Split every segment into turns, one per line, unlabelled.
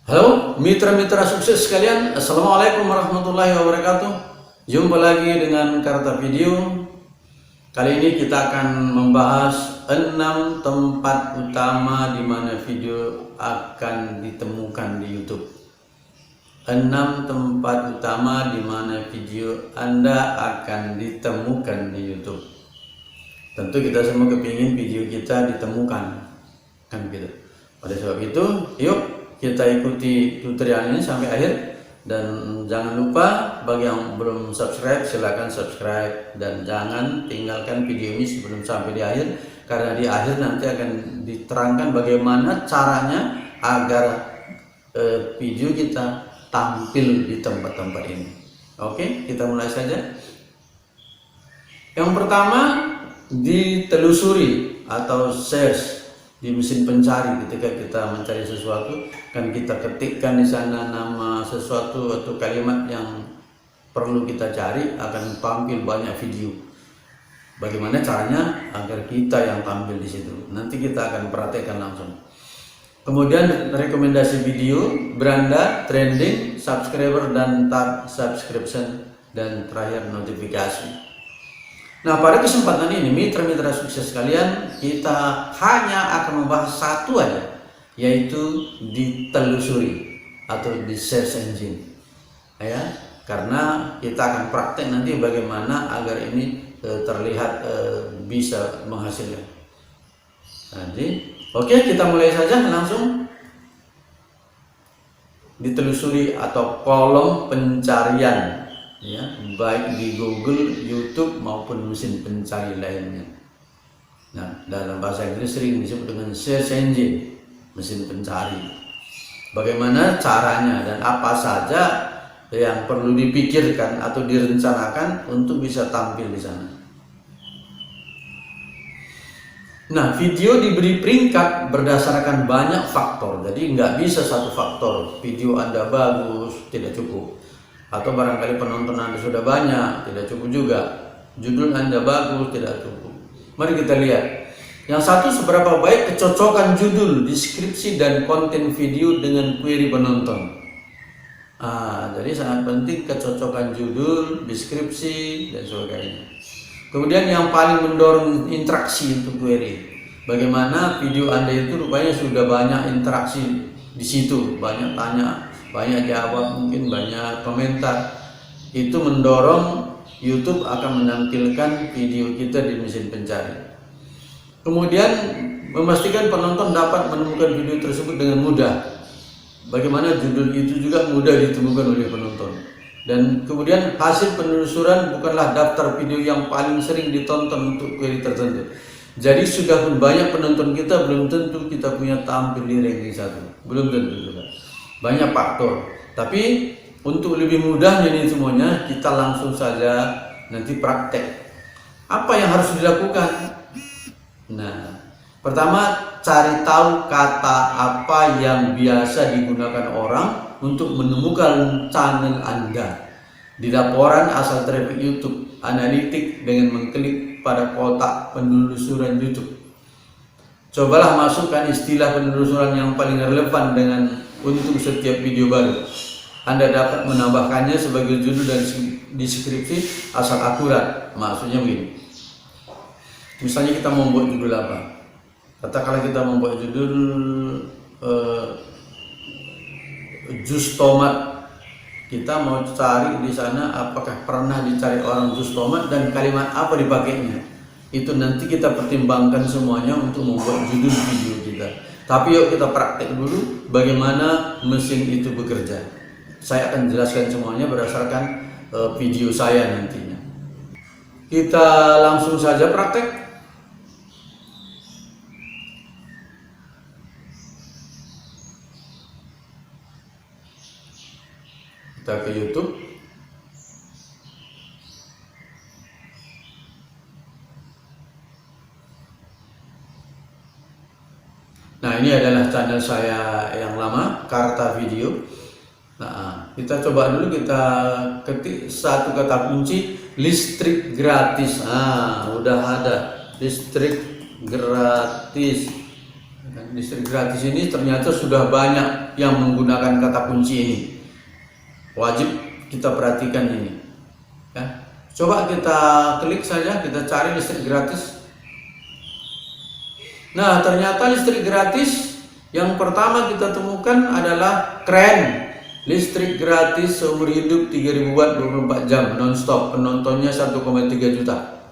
Halo mitra-mitra sukses sekalian, Assalamualaikum warahmatullahi wabarakatuh. Jumpa lagi dengan Karta Video. Kali ini kita akan membahas 6 tempat utama di mana video akan ditemukan di YouTube. 6 tempat utama di mana video Anda akan ditemukan di YouTube. Tentu kita semua kepingin video kita ditemukan, kan gitu. Pada sebab itu, yuk kita ikuti tutorial ini sampai akhir, dan jangan lupa bagi yang belum subscribe silahkan subscribe, dan jangan tinggalkan video ini sebelum sampai di akhir, karena di akhir nanti akan diterangkan bagaimana caranya agar video kita tampil di tempat-tempat ini. Oke, kita mulai saja. Yang pertama, ditelusuri atau search di mesin pencari. Ketika kita mencari sesuatu, kan kita ketikkan di sana nama sesuatu atau kalimat yang perlu kita cari, akan tampil banyak video. Bagaimana caranya agar kita yang tampil di situ? Nanti kita akan praktekkan langsung. Kemudian rekomendasi video, beranda, trending, subscriber dan tab subscription, dan terakhir notifikasi. Nah, pada kesempatan ini mitra-mitra sukses sekalian, kita hanya akan membahas satu aja, yaitu ditelusuri atau di search engine, ya, karena kita akan praktek nanti bagaimana agar ini terlihat bisa menghasilkan. Jadi, oke, kita mulai saja langsung. Ditelusuri atau kolom pencarian, ya, baik di Google, YouTube maupun mesin pencari lainnya. Nah, dalam bahasa Inggris sering disebut dengan search engine, mesin pencari. Bagaimana caranya dan apa saja yang perlu dipikirkan atau direncanakan untuk bisa tampil di sana. Nah, video diberi peringkat berdasarkan banyak faktor, jadi nggak bisa satu faktor. Video Anda bagus tidak cukup, atau barangkali penonton Anda sudah banyak, tidak cukup juga. Judul Anda bagus, tidak cukup. Mari kita lihat. Yang satu, seberapa baik kecocokan judul, deskripsi, dan konten video dengan query penonton. Jadi sangat penting kecocokan judul, deskripsi, dan sebagainya. Kemudian yang paling mendorong interaksi untuk query. Bagaimana video Anda itu rupanya sudah banyak interaksi di situ, banyak tanya, banyak jawab, mungkin banyak komentar. Itu mendorong YouTube akan menampilkan video kita di mesin pencari. Kemudian memastikan penonton dapat menemukan video tersebut dengan mudah. Bagaimana judul itu juga mudah ditemukan oleh penonton. Dan kemudian hasil penelusuran bukanlah daftar video yang paling sering ditonton untuk query tertentu. Jadi sudah pun banyak penonton kita, belum tentu kita punya tampil di ranking 1. Belum tentu juga. Banyak faktor. Tapi untuk lebih mudahnya ini semuanya, kita langsung saja nanti praktek. Apa yang harus dilakukan? Nah, pertama, cari tahu kata apa yang biasa digunakan orang untuk menemukan channel Anda. Di laporan asal traffic YouTube analitik dengan mengklik pada kotak penelusuran YouTube. Cobalah masukkan istilah penelusuran yang paling relevan untuk setiap video baru. Anda dapat menambahkannya sebagai judul dan deskripsi asal akurat. Maksudnya begini. Misalnya kita mau buat judul apa? Katakanlah kita membuat judul jus tomat. Kita mau cari di sana apakah pernah dicari orang jus tomat dan kalimat apa dipakainya. Itu nanti kita pertimbangkan semuanya untuk membuat judul video kita. Tapi yuk kita praktek dulu bagaimana mesin itu bekerja. Saya akan jelaskan semuanya berdasarkan video saya nantinya. Kita langsung saja praktek. Kita ke YouTube. Nah, ini adalah channel saya yang lama, Karta Video. Nah, kita coba dulu, kita ketik satu kata kunci, listrik gratis. Udah ada listrik gratis. Listrik gratis ini ternyata sudah banyak yang menggunakan kata kunci ini. Wajib kita perhatikan ini. Ya. Coba kita klik saja, kita cari listrik gratis. Nah, ternyata listrik gratis yang pertama kita temukan adalah keren. Listrik gratis seumur hidup 3000 watt 24 jam non-stop. Penontonnya 1,3 juta.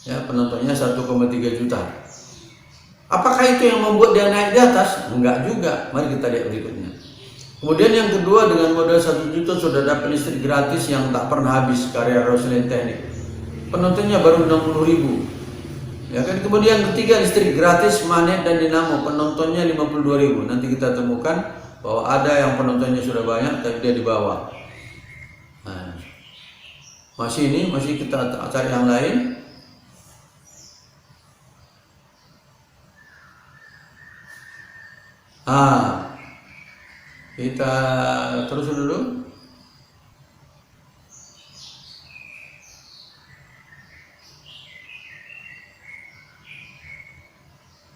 Ya, penontonnya 1,3 juta. Apakah itu yang membuat dia naik di atas? Enggak juga. Mari kita lihat berikutnya. Kemudian yang kedua, dengan modal 1 juta sudah dapat listrik gratis yang tak pernah habis, karya Roslyn Teknik. Penontonnya baru 60.000. Ya kan. Kemudian ketiga, listrik gratis magnet dan dinamo, penontonnya 52.000. Nanti kita temukan bahwa ada yang penontonnya sudah banyak tapi dia di bawah. Nah, masih kita cari yang lain. Kita terus dulu.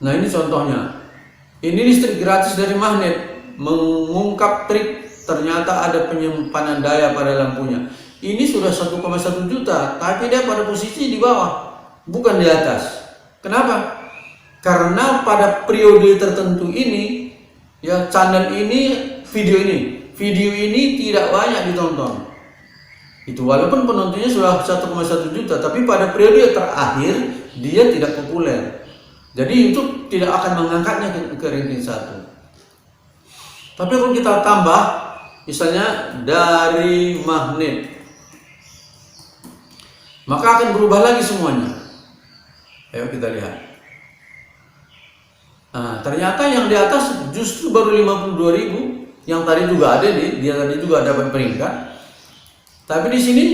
Nah, ini contohnya. Ini listrik gratis dari magnet, mengungkap trik ternyata ada penyimpanan daya pada lampunya. Ini sudah 1,1 juta, tapi dia pada posisi di bawah, bukan di atas. Kenapa? Karena pada periode tertentu ini, ya, channel ini, video ini tidak banyak ditonton. Itu walaupun penontonnya sudah 1,1 juta, tapi pada periode terakhir dia tidak populer. Jadi YouTube tidak akan mengangkatnya ke ranking 1. Tapi kalau kita tambah, misalnya dari magnet, maka akan berubah lagi semuanya. Ayo kita lihat. Nah, ternyata yang di atas justru baru 52.000. Yang tadi juga ada, dia tadi juga dapat peringkat. Tapi di sini,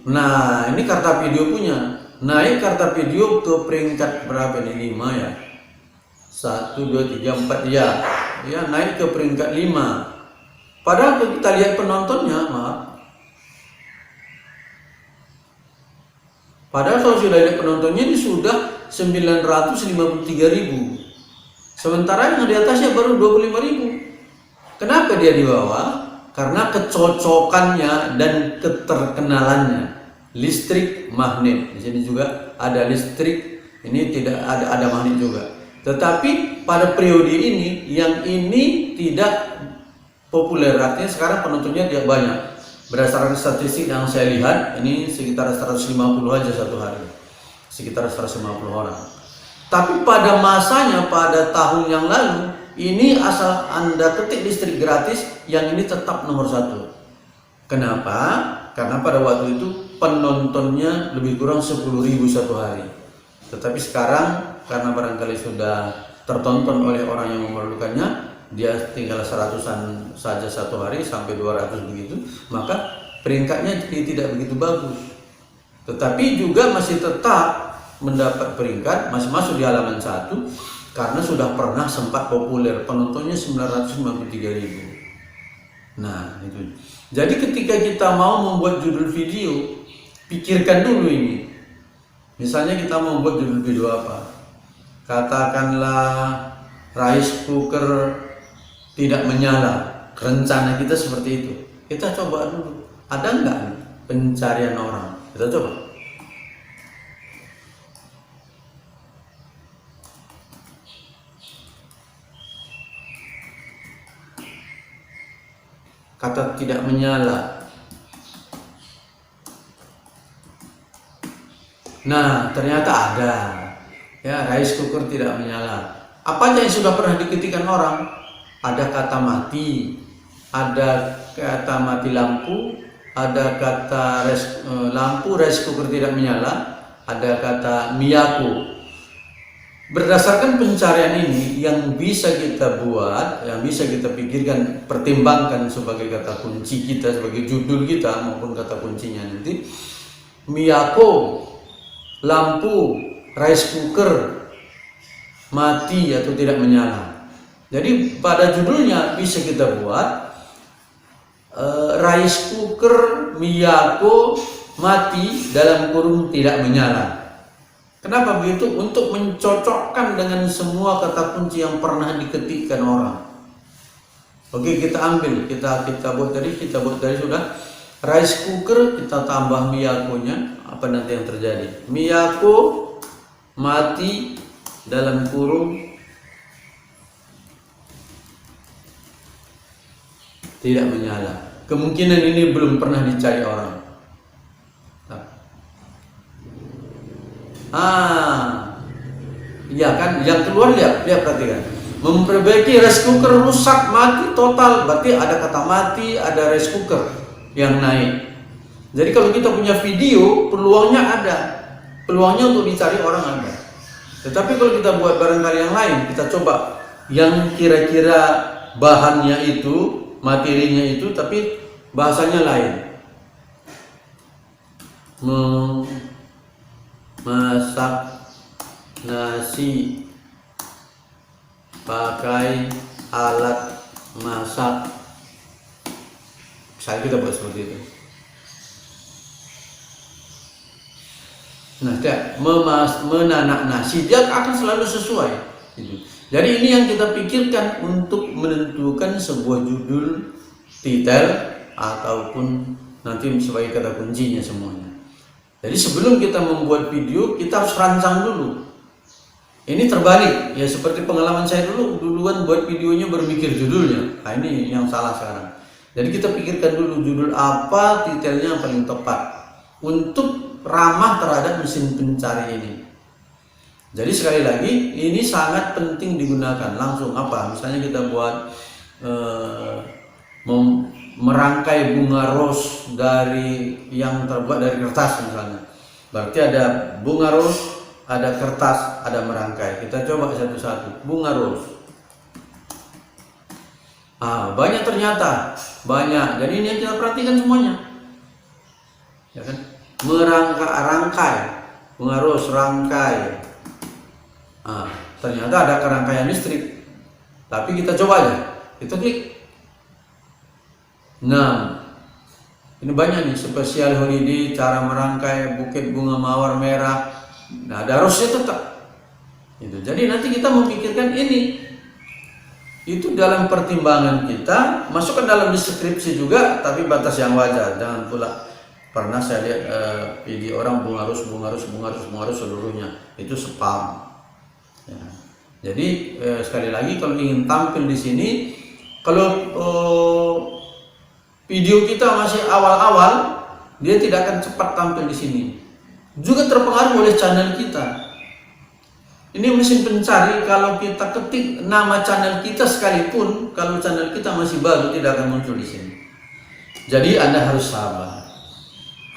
nah ini Karta Video punya. Naik Karta Video ke peringkat berapa nih? 5 ya. 1, 2, 3, 4 ya. Ya, naik ke peringkat 5. Padahal kalau kita lihat penontonnya, maaf. Padahal kalau sudah lihat penontonnya ini sudah 953.000. Sementara yang di atasnya baru 25.000. Kenapa dia di bawah? Karena kecocokannya dan keterkenalannya. Listrik magnet. Di sini juga ada listrik, ini tidak ada magnet juga. Tetapi pada periode ini, yang ini tidak populer, artinya sekarang penontonnya tidak banyak. Berdasarkan statistik yang saya lihat, ini sekitar 150 aja satu hari, sekitar 150 orang. Tapi pada masanya, pada tahun yang lalu, ini asal Anda ketik listrik gratis, yang ini tetap nomor 1. Kenapa? Karena pada waktu itu penontonnya lebih kurang 10.000 satu hari. Tetapi sekarang karena barangkali sudah tertonton oleh orang yang memerlukannya, dia tinggal 100-an saja satu hari sampai 200 begitu, maka peringkatnya tidak begitu bagus. Tetapi juga masih tetap mendapat peringkat, masih masuk di halaman 1 karena sudah pernah sempat populer, penontonnya 953.000. Nah, itu. Jadi ketika kita mau membuat judul video, pikirkan dulu ini. Misalnya kita mau membuat judul video apa? Katakanlah rice cooker tidak menyala. Rencana kita seperti itu. Kita coba dulu. Ada enggak pencarian orang? Kita coba. Kata tidak menyala. Nah, ternyata ada. Ya, rice cooker tidak menyala. Apa aja yang sudah pernah diketikkan orang? Ada kata mati, ada kata mati lampu, ada kata lampu rice cooker tidak menyala, ada kata miyako. Berdasarkan pencarian ini yang bisa kita buat, yang bisa kita pikirkan, pertimbangkan sebagai kata kunci kita, sebagai judul kita maupun kata kuncinya nanti, miyako, lampu, rice cooker, mati atau tidak menyala. Jadi pada judulnya bisa kita buat rice cooker, miyako, mati dalam kurung tidak menyala. Kenapa begitu? Untuk mencocokkan dengan semua kata kunci yang pernah diketikkan orang. Oke, kita ambil, kita buat tadi sudah rice cooker, kita tambah Miyako-nya. Apa nanti yang terjadi? Miyako mati dalam kurung tidak menyala. Kemungkinan ini belum pernah dicari orang. Iya kan, yang keluar lihat perhatikan. Memperbaiki rice cooker rusak, mati total, berarti ada kata mati, ada rice cooker yang naik. Jadi kalau kita punya video, peluangnya ada, peluangnya untuk dicari orang ada. Tetapi kalau kita buat barangkali yang lain, kita coba yang kira-kira bahannya itu, materinya itu, tapi bahasanya lain. Masak nasi pakai alat masak, misalnya kita buat seperti itu. Nah, menanak nasi, dia akan selalu sesuai gitu. Jadi ini yang kita pikirkan untuk menentukan sebuah judul, titel, ataupun nanti sebagai kata kuncinya semuanya. Jadi sebelum kita membuat video, kita harus rancang dulu. Ini terbalik, ya seperti pengalaman saya duluan buat videonya berpikir judulnya. Nah ini yang salah sekarang. Jadi kita pikirkan dulu judul apa, titelnya yang paling tepat untuk ramah terhadap mesin pencari ini. Jadi sekali lagi, ini sangat penting digunakan. Langsung apa? Misalnya kita buat merangkai bunga rose dari yang terbuat dari kertas misalnya. Berarti ada bunga rose, ada kertas, ada merangkai. Kita coba satu-satu. Bunga rose. Banyak ternyata, banyak. Jadi ini yang kita perhatikan semuanya. Ya kan? Rangkai. Bunga rose rangkai. Ternyata ada kerangkaian listrik. Tapi kita coba aja. Kita klik. Nah, ini banyak nih, spesial holiday, cara merangkai bukit bunga mawar merah. Nah, ada rose-nya tetap. Gitu. Jadi nanti kita memikirkan ini. Itu dalam pertimbangan kita, masukkan dalam deskripsi juga, tapi batas yang wajar. Jangan pula pernah saya lihat video orang bunga rose seluruhnya. Itu spam. Ya. Jadi sekali lagi kalau ingin tampil di sini, kalau video kita masih awal-awal, dia tidak akan cepat tampil di sini. Juga terpengaruh oleh channel kita. Ini mesin pencari, kalau kita ketik nama channel kita sekalipun, kalau channel kita masih baru, tidak akan muncul di sini. Jadi Anda harus sabar.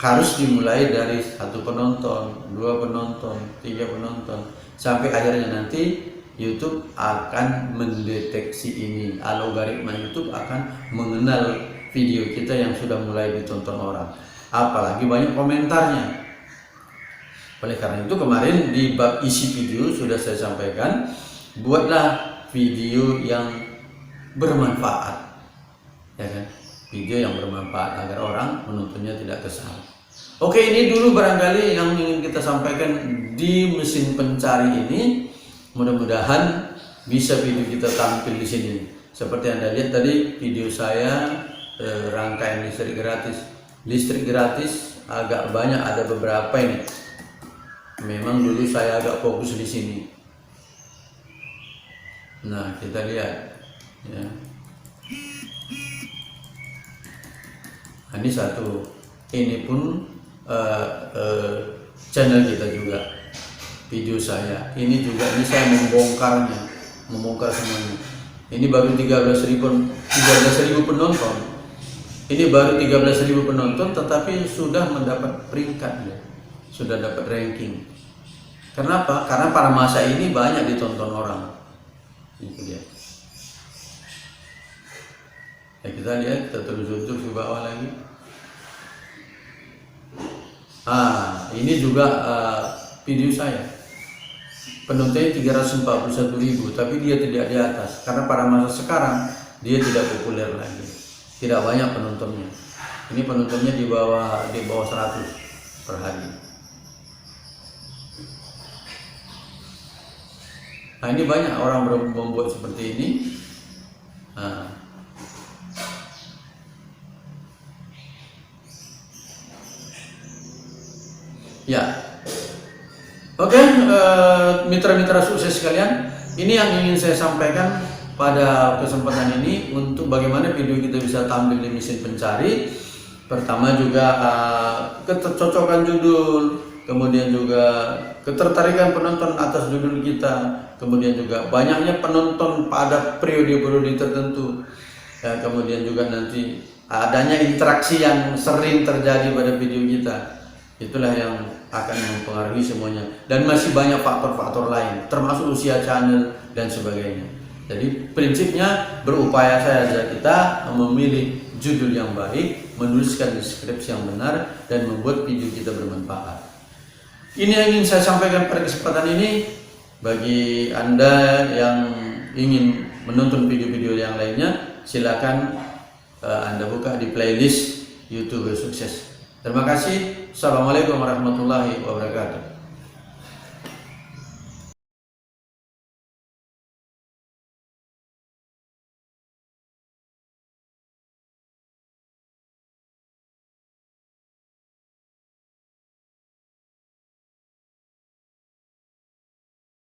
Harus dimulai dari 1 penonton, 2 penonton, 3 penonton, sampai akhirnya nanti YouTube akan mendeteksi ini. Algoritma YouTube akan mengenal video kita yang sudah mulai ditonton orang, apalagi banyak komentarnya. Oleh karena itu kemarin di bab isi video sudah saya sampaikan, buatlah video yang bermanfaat, ya kan? Video yang bermanfaat agar orang menontonnya tidak kesal. Oke, ini dulu barangkali yang ingin kita sampaikan di mesin pencari ini. Mudah-mudahan bisa video kita tampil di sini. Seperti Anda lihat tadi video saya rangkaian listrik gratis agak banyak, ada beberapa ini. Memang dulu saya agak fokus di sini. Nah, kita lihat ya. Ini satu. Ini pun channel kita juga. Video saya. Ini juga, ini saya membongkar semuanya. Ini baru 13.000 penonton. Ini baru 13.000 penonton, tetapi sudah mendapat peringkat ya. Sudah dapat ranking. Kenapa? Karena pada masa ini banyak ditonton orang. Itu dia. Ya, kita lihat, kita telusur ke bawah lagi. Ini juga video saya. Penontonnya 341.000, tapi dia tidak di atas karena pada masa sekarang dia tidak populer lagi, tidak banyak penontonnya. Ini penontonnya di bawah 100 per hari. Nah, ini banyak orang membuat seperti ini. Nah, ya, oke, mitra-mitra sukses sekalian, ini yang ingin saya sampaikan pada kesempatan ini untuk bagaimana video kita bisa tampil di mesin pencari. Pertama juga kecocokan judul, kemudian juga ketertarikan penonton atas judul kita, kemudian juga banyaknya penonton pada periode-periode tertentu, ya, kemudian juga nanti adanya interaksi yang sering terjadi pada video kita. Itulah yang akan mempengaruhi semuanya, dan masih banyak faktor-faktor lain termasuk usia channel dan sebagainya. Jadi prinsipnya berupaya saja kita memilih judul yang baik, menuliskan deskripsi yang benar, dan membuat video kita bermanfaat. Ini yang ingin saya sampaikan pada kesempatan ini. Bagi Anda yang ingin menonton video-video yang lainnya, silakan Anda buka di playlist YouTuber Sukses. Terima kasih. Assalamualaikum warahmatullahi wabarakatuh.